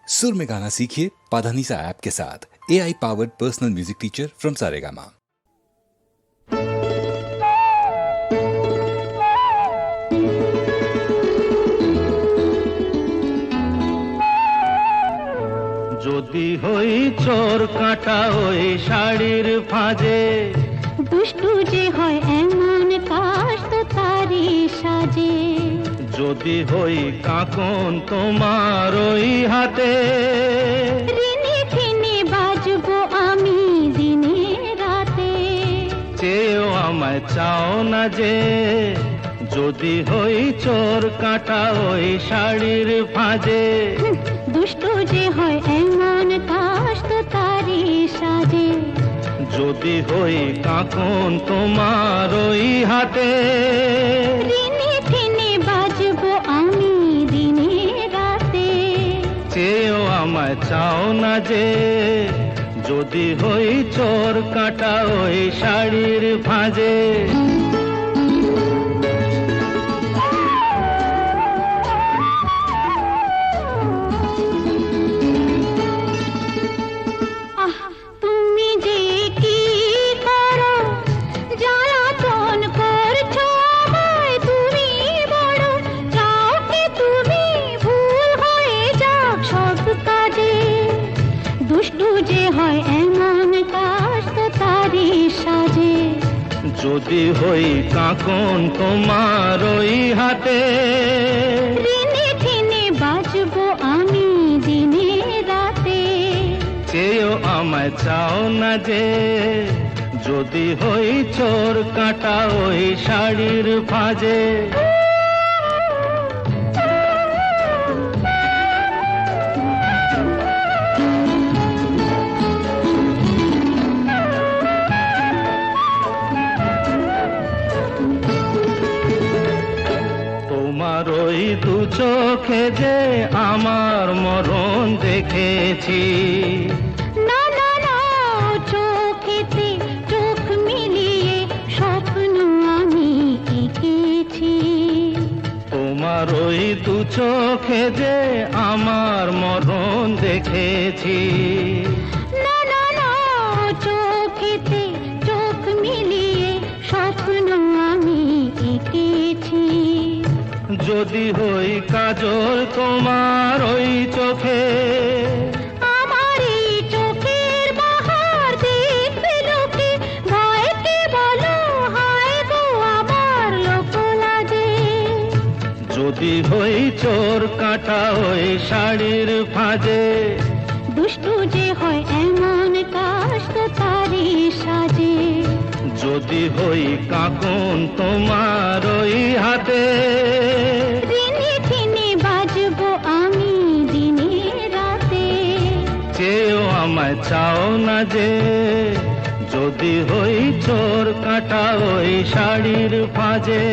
सुर में गाना सीखिए पाधानीसा ऐप के साथ। AI powered personal music teacher from Saregama. যদি হই চোর কাঁটা ওই শাড়ির ফাঁজে, দুষ্টু যে হয় এমন কাশ তো তারি সাজে। যদি হই কাঁকন তোমার ওই হাতে, ঋণে ফিনে বাজবো আমি দিনে রাতে। চেয়েও আমায় চাও না যে, যদি হই চোর কাঁটা ওই শাড়ির ফাঁজে। দুষ্টু যে হয় এমন কাশ তো তারি সাজে। যদি হই কাঁকন তোমার ওই হাতে, ঋণে ফিনে বাজবো আমি দিনে রাতে। চেয়েও আমায় চাও না যে, যদি হই চোর কাঁটা ওই শাড়ির ফাঁজে। তুমি যে কি করো, জ্বালাতন করছো আমায় তুমি বড়। চাও কি তুমি ভুল হয়ে যাক সব কাজে। দুষ্টু যে হয় এমন কাশ তো তারি সাজে। যদি হই কাঁকন তোমার ওই হাতে, ঋণে ফিনে বাজবো আমি দিনে রাতে। চেয়েও আমায় চাও না যে, যদি হই চোর কাঁটা ওই শাড়ির ফাঁজে। তোমার ওই দু চোখে যে আমার মরণ দেখেছি। না না না, চোখেতে চোখ মিলিয়ে স্বপ্ন আমি এঁকেছি। তোমার ওই দু চোখে যে আমার মরণ দেখেছি। না না না, চোখেতে চোখ মিলিয়ে স্বপ্ন আমি এঁকেছি। যদি হই কাজল তোমার ওই চোখে, আমার এই চোখের বাহার দেখবে লোকে। ভয়কে বলো হায় গো আমার লোক লাগে। যদি হই চোর কাঁটা ওই শাড়ির ফাঁজে। দুষ্টু যে হয় এমন কাশ তো তারি সাজে। যদি হই কাঁকন তোমার ওই হাতে, ঋণে ফিনে বাজবো আমি দিনে রাতে। চেয়েও আমায় চাও না যে, যদি হই চোর কাঁটা ওই শাড়ির ফাঁজে।